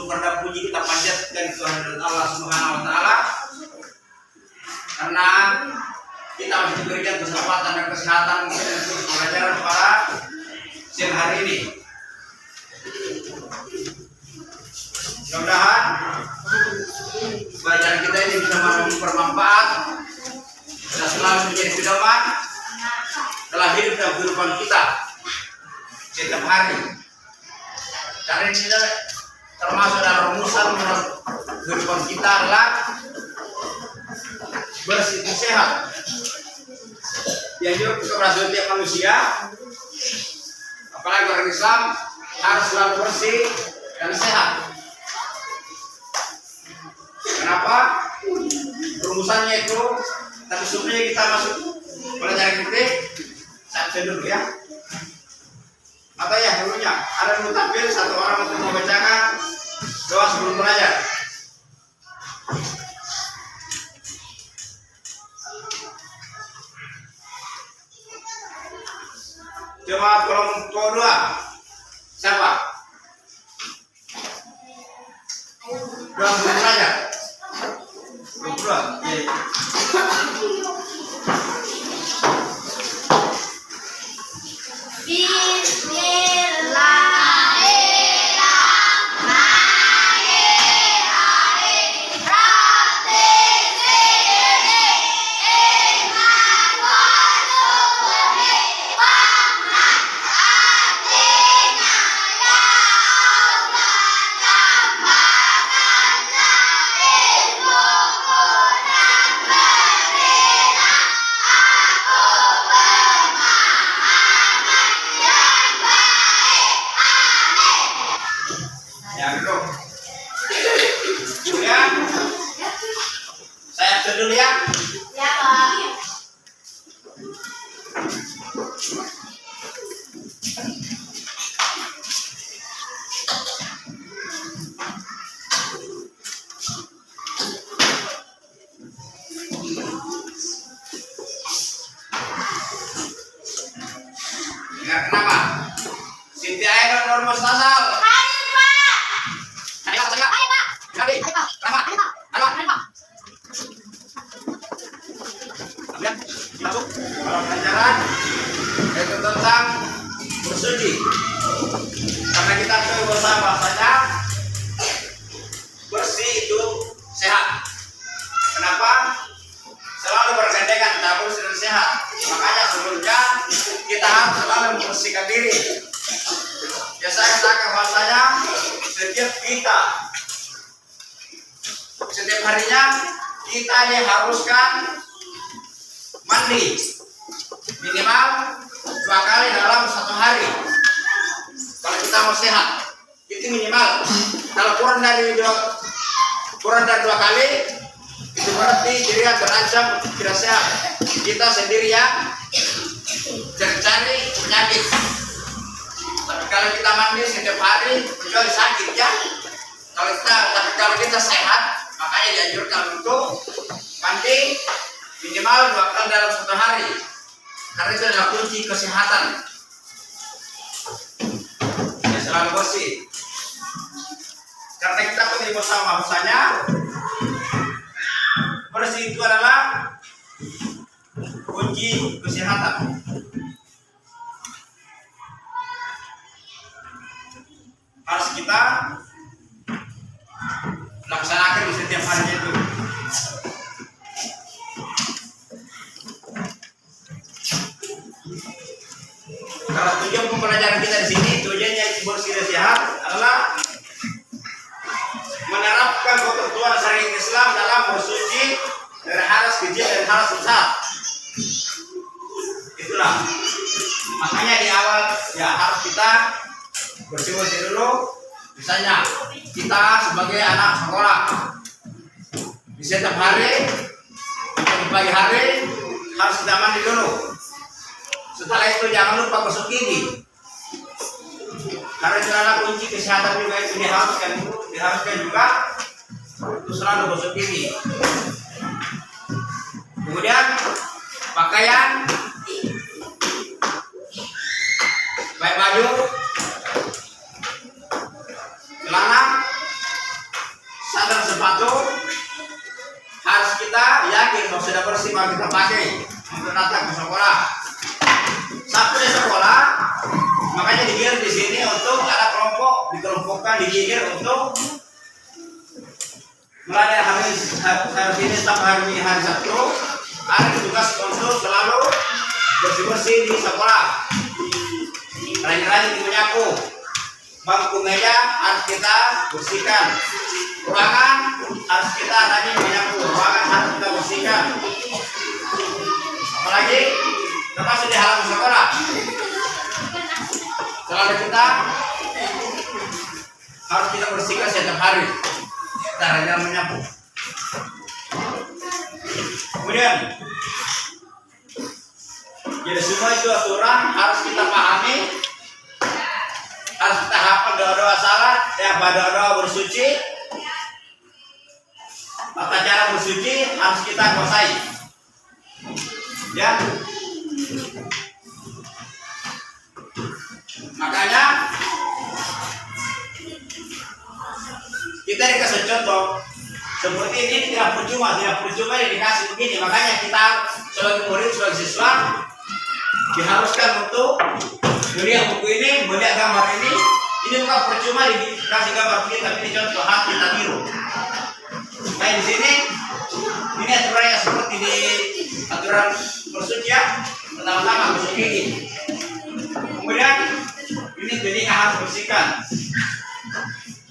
syukur dan puji kita panjatkan kehadirat Allah Subhanahu wa taala karena kita masih diberikan kesempatan dan kesehatan untuk pelajaran pada siang hari ini. Mudah-mudahan bacaan kita ini bisa bermanfaat dan selalu menjadi pedoman dalam hidup dan kehidupan kita setiap hari. Karena ini termasuk dalam rumusan kehidupan kita adalah bersih dan sehat. Yang juga kepada setiap manusia, apalagi orang Islam, harus selalu bersih dan sehat. Kenapa? Rumusannya itu, tapi sebelumnya kita masuk pelajaran kita, saya dulu ya. Atau ya dulunya ada mutampil satu orang untuk membacakan doa sebelum belajar. Coba kelompok dua, siapa? Doa sebelum belajar. Kelompok dua. Dulu ya. Ya, Pak. Enggak kenapa? Siti Ainun Nur Mustasal. Hadir, Pak. Ayo, Pak. Ayo, Pak. Ayo, Pak. Ayo, Pak. Masuk dalam pelajaran yaitu tentang bersuci. Karena kita tahu bersama bahwasanya bersih itu sehat. Kenapa? Selalu bergandengan antara bersih dan sehat. Makanya sebelumnya kita harus selalu membersihkan diri. Ya saya katakan bahwasanya setiap harinya kita diharuskan mandi minimal 2 kali dalam 1 hari. Kalau kita mau sehat itu minimal. Kalau kurang dari 2 kali itu berarti diri terancam tidak sehat. Kita sendiri yang cari penyakit. Tapi kalau kita mandi setiap hari kecuali sakit ya. Tapi kalau kita sehat, makanya dianjurkan untuk mandi minimal 2 kali dalam 1 hari. Karena itu adalah kunci kesehatan. Ya, selalu bersih. Karena kita ketahui bersama bahwasanya bersih itu adalah kunci kesehatan. Harus kita laksanakan di setiap harinya itu. Karena tujuan pembelajaran kita di sini, tujuannya bersih dan sehat adalah menerapkan ketentuan syariat Islam dalam bersuci dari hadas kecil dan hadas besar. Itulah makanya di awal ya harus kita bersih-bersih dulu. Misalnya kita sebagai anak sekolah di setiap hari, di pagi hari harus kita mandi dulu. Setelah itu jangan lupa gosok gigi. Karena itu adalah kunci kesehatan juga, itu diharuskan juga untuk selalu gosok gigi. Kemudian pakaian, baik baju, celana, sepatu harus kita yakin kalau sudah bersih baru kita pakai untuk datang ke sekolah. Sabtu di sekolah, makanya digigir di sini untuk ada kelompok dikelompokkan digigir untuk mulai hari ini sampai hari Sabtu ada tugas untuk selalu bersih-bersih di sekolah. Rajin-rajin menyapu. Bangku meja harus kita bersihkan. Ruangan harus kita rajin menyapu. Ruangan harus kita bersihkan. Apalagi termasuk di halaman sekolah. Selalu kita harus kita bersihkan setiap hari. Kita rajin menyapu. Kemudian, jadi semua itu aturan harus kita pahami, harus kita hafal doa-doa salat, doa-doa bersuci, tata cara bersuci harus kita kuasai. Ya, makanya kita dikasih contoh seperti ini tidak percuma dikasih begini. Makanya kita sebagai murid, sebagai siswa diharuskan untuk melihat buku ini, melihat gambar ini. Ini bukan percuma dikasih gambar begini, tapi ini contoh hati kita tiru. Nah di sini ini aturannya seperti di aturan bersuci ya. Pertama-tama bersuci ini. Kemudian ini telinga harus bersihkan.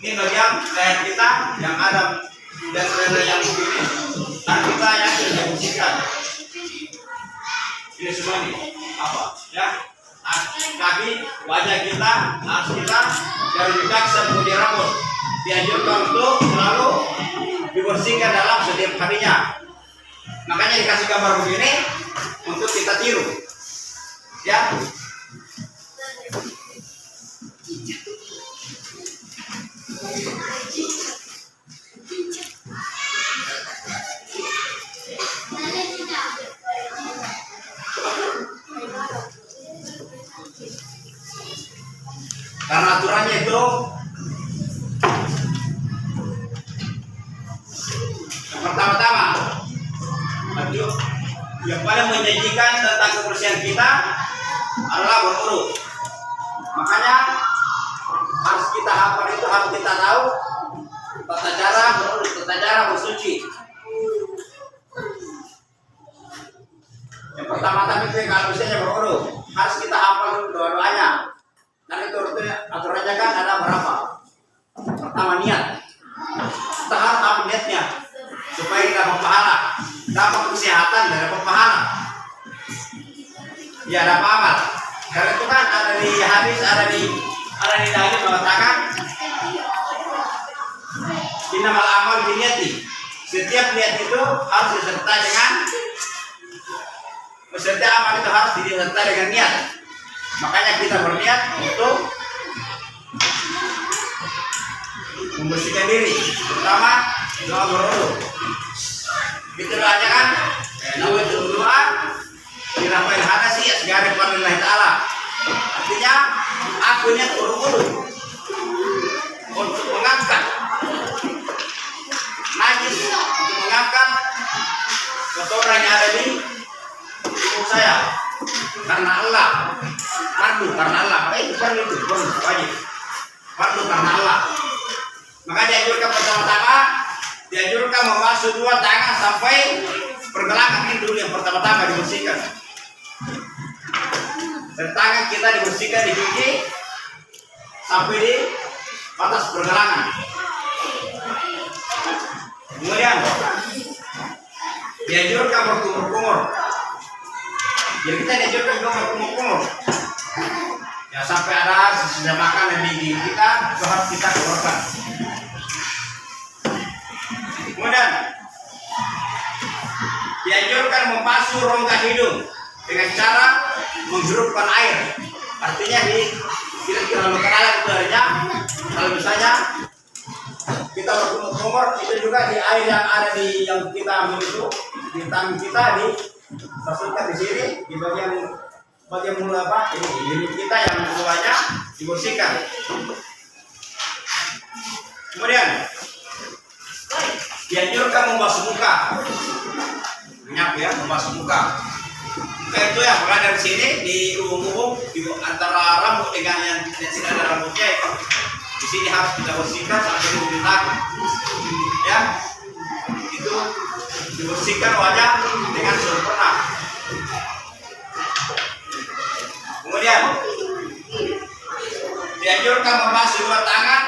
Ini bagian leher kita yang ada dan leher yang begini. Dan kita yang sudah bersihkan. Ini semua nih apa ya? Kaki, wajah kita harus kita dari kaki sampai rambut dianjurkan untuk selalu dibersihkan dalam setiap harinya. Makanya dikasih gambar begini untuk kita tiru ya. Karena aturannya itu yang pertama-tama yang paling menjanjikan tentang kebersihan kita adalah berwudu. Makanya harus kita hafal itu, harus kita tahu tata cara berwudu, tata cara bersuci. Yang pertama-tama itu kalau misalnya berwudu harus kita hafal dulu doa-doanya. Dan itu aturannya kan ada berapa? Pertama niat. Kita harus apa niatnya supaya kita dapat pahala, dapat kesehatan dan dapat pahala. Ya dapat amal. Karena itu kan ada di hadis, ada di dalil mengatakan innamal amal binniyati. Setiap niat itu harus disertai dengan setiap amal itu harus disertai dengan niat. Makanya kita berniat untuk membersihkan diri, terutama doa berwudu. Itu doanya kan, nawaitu doa dirafa'il hadasi asghari lillahi ta'ala. Artinya aku niat berwudu untuk mengangkat najis, untuk mengangkat kotoran yang ada di tubuh saya karena Allah. Fardu karena Allah, itu fardu itu wajib. Fardu karena Allah. Maka dianjurkan pertama-tama, dianjurkan membasuh dua tangan sampai pergelangan ini dulu yang pertama-tama dibersihkan. Dan tangan kita dibersihkan di gigi sampai di batas pergelangan. Kemudian dianjurkan berkumur-kumur. Jadi kita dianjurkan juga berkumur-kumur. Ya sampai ada sisa makan di gigi kita itu harus kita keluarkan. Kemudian dianjurkan membasuh rongga hidung dengan cara menghirupkan air. Artinya tidak terlalu kenalan itu airnya. Kalau misalnya kita berkumur-kumur itu juga di air yang ada di yang kita ambil itu di tangan kita dimasukkan di sini di bagian mulut apa ini hidung kita yang keduanya dibersihkan. Kemudian Dianjurkan membasuh muka. Menyapu ya, membasuh muka. Muka itu yang berada di sini di umum di antara rambut dengan yang tidak ada rambutnya itu. Di sini harus kita bersihkan sampai digunakan. Ya, itu dibersihkan wajah dengan sempurna. Kemudian dianjurkan membasuh dua tangan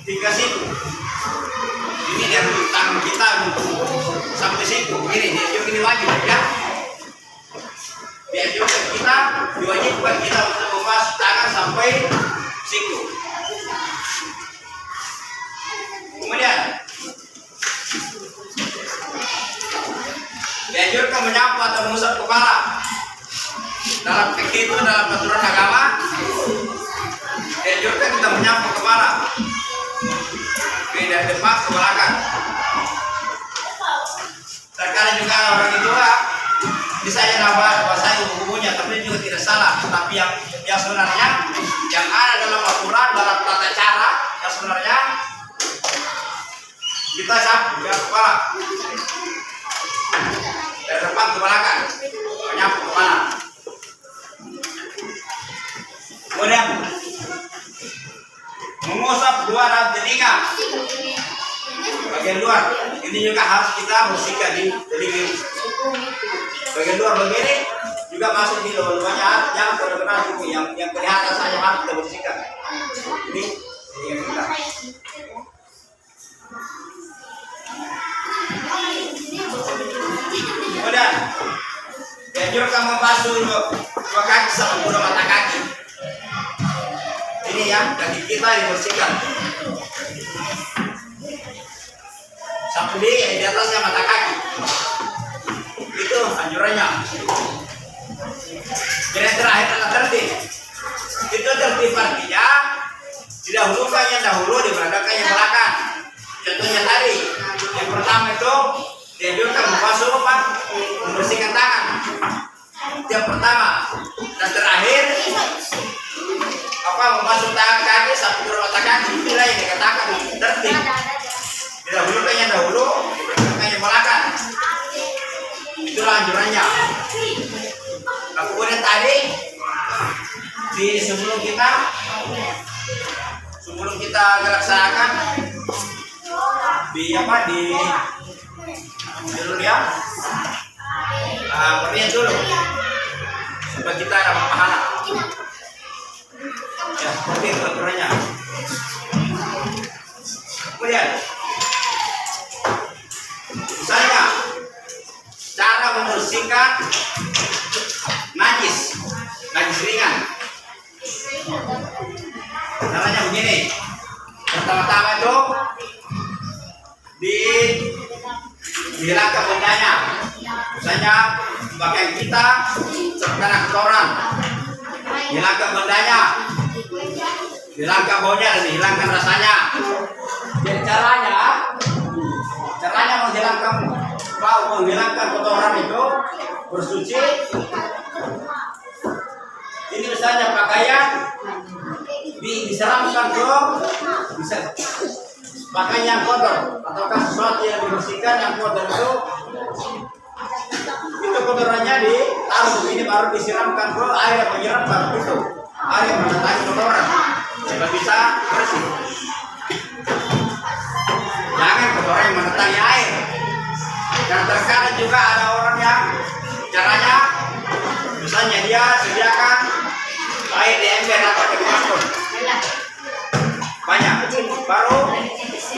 hingga siku. Ini dari tangan kita sampai siku. Ini wajib ya. Dianjurkan kita, diwajibkan kita untuk membasuh tangan sampai siku. Kemudian dianjurkan menyapu atau mengusap kepala. Dalam fikih itu, dalam aturan agama, dianjurkan kita menyapu kepala dari depan ke belakang. Terkadang juga orang itu bisa aja bahasa ibu-ibunya, tapi juga tidak salah. Tapi yang sebenarnya yang ada dalam aturan, dalam tata cara, yang sebenarnya kita sapu kepala dari depan ke belakang, menyapu kepala. Kemudian mengusap luar telinga bagian luar. Ini juga harus kita bersihkan di telinga bagian luar begini juga masuk di luarnya, yang benar-benar yang kelihatan saja harus kita bersihkan. Ini telinga kita. Kemudian dianjurkan membasuh dua kaki sama kedua mata kaki. Ini yang kaki kita dibersihkan. Sampai di atasnya mata kaki. Itu anjurannya. Dan terakhir adalah tertib. Itu tertib artinya didahulukan yang dahulu, dibelakangkan yang belakang. Contohnya tadi, yang pertama itu dianjurkan membasuh membersihkan tangan. Yang pertama dan terakhir membasuh tangan kaki sampai kedua mata kaki. Itulah yang dikatakan tertib. Didahulukan yang dahulu, dibelakangkan yang belakang. Itulah anjurannya. Nah, kemudian tadi sebelum kita laksanakan dulu ya, berniat dulu supaya kita dapat pahala. Ya, seperti itu aturannya. Kemudian misalnya cara membersihkan najis ringan. Caranya begini. Pertama-tama itu dihilangkan bendanya. Misalnya pakaian kita terkena kotoran, hilangkan bendanya, hilangkan baunya dan hilangkan rasanya. Jadi caranya menghilangkan bau, menghilangkan kotoran itu bersuci. Ini misalnya pakaian diseramkan ke bisa pakaian yang kotor ataukah sesuatu yang dibersihkan yang kotor itu kotorannya ditaruh begini baru disiramkan ke air yang menyiramkan itu air yang mendatangi kotoran supaya bisa bersih. Jangan kotoran yang mendatangi air. Dan terkadang juga ada orang yang caranya misalnya dia sediakan air di ember atau di baskom banyak, baru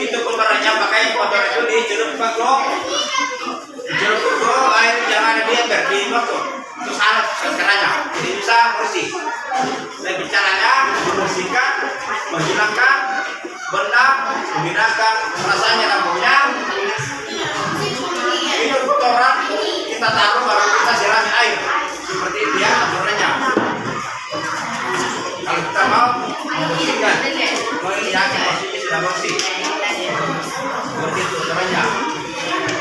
itu kotorannya pakaian kotor itu dicelupkan ke air yang ada di ember di baskom itu sangat caranya jadi bisa bersih. Dan caranya membersihkan, menghilangkan benda, menghilangkan rasanya dan baunya. Itu kotoran kita taruh baru kita sirami air seperti itu ya aturannya. Kalau kita mau membersihkan, mau yakin maksudnya sudah bersih seperti itu aturannya.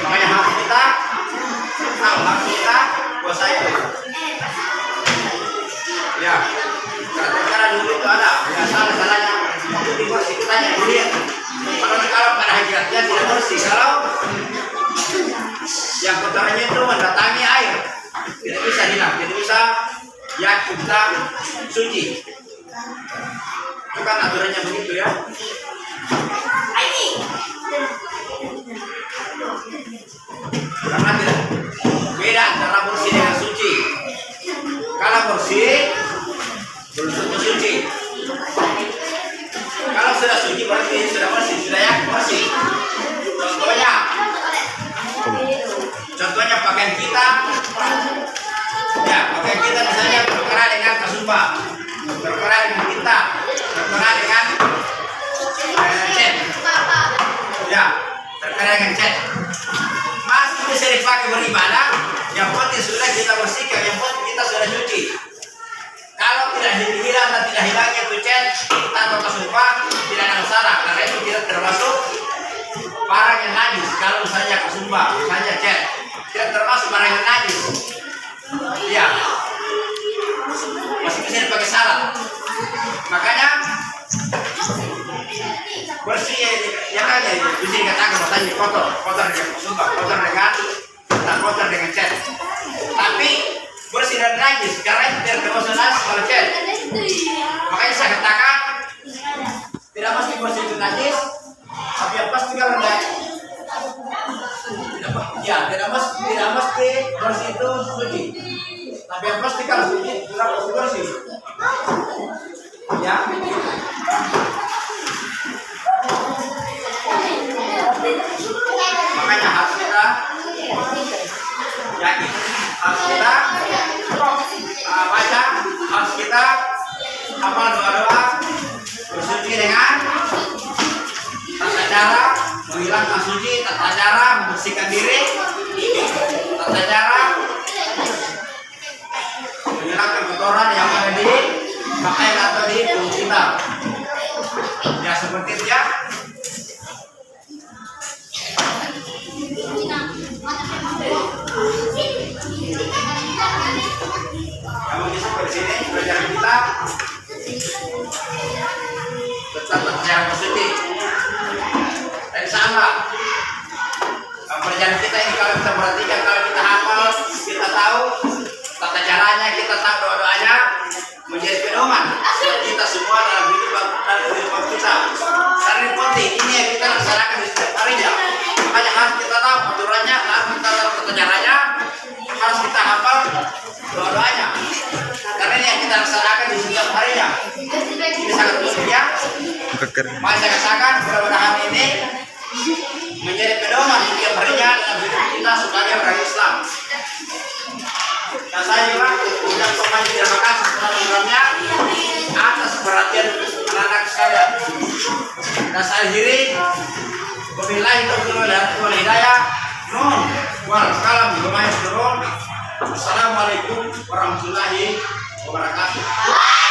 Makanya harus kita puasa itu ya. Karena dulu itu ada nggak salahnya itu dibersih, kita tanya dulu ya. Kalau pada hakikatnya tidak bersih, kalau kita suci. Itu kan aturannya begitu ya. Karena tidak beda antara bersih dengan suci. Kalau bersih belum tentu suci. Kalau sudah suci berarti sudah bersih, sudah ya bersih. Contohnya pakaian kita, ya pakaian kita misalnya terkena dengan kasumba, terkena dengan tinta, terkena dengan cat, ya terkena dengan cat. Masih bisa dipakai beribadah. Yang penting sudah kita bersihkan, yang penting kita sudah cuci. Kalau tidak hilang dan tidak hilangnya itu cat, tinta atau kasumba, tidak ada masalah, karena itu tidak termasuk barang yang najis. Kalau misalnya kasumba, misalnya cat, tidak termasuk barang yang najis. Ya, masih bisa dipakai salah. Makanya bersih ya kan ya, bisa dikatakan matanya kotor, kotor dengan kasumba, kotor dengan tak kotor dengan cat. Tapi bersih dan najis karena itu tidak termasuk najis kalau cat. Makanya saya katakan tidak mesti bersih itu najis, tapi yang pasti kalau najis ya tidak mesti bersih itu suci. Tapi yang pasti kalau suci sudah pasti bersih. Ya. Makanya harus kita yakin, harus kita baca, harus kita hafal doa-doa, bersuci dengan tata cara menghilangkan suci, tata cara membersihkan diri, tata cara menghilangkan kotoran yang ada di pakaian atau di tubuh kita. Ya seperti itu ya. Kamu bisa di sini belajar kita tentang tata cara positif. Dan sama pelajaran kita ini kalau kita perhatikan, kalau kita hafal, kita tahu tata caranya, kita tahu doa-doanya, menjadi pedoman kita semua dalam kehidupan kita. Karena penting ini yang kita laksanakan di setiap harinya. Makanya harus kita tahu aturannya, harus kita tahu tata caranya, harus kita hafal doa-doanya. Karena ini yang kita laksanakan di setiap harinya. Ini sangat penting ya. Mari saya katakan mudah-mudahan ini menjadi pedoman setiap harinya dalam hidup kita sebagai orang Islam. Dan saya juga ucapkan terima kasih sebenarnya atas perhatian anak-anak sekalian. Dan saya akhiri wabillahi taufiq wal hidayah. Nun wal kalam lumayan turun. Assalamualaikum warahmatullahi wabarakatuh.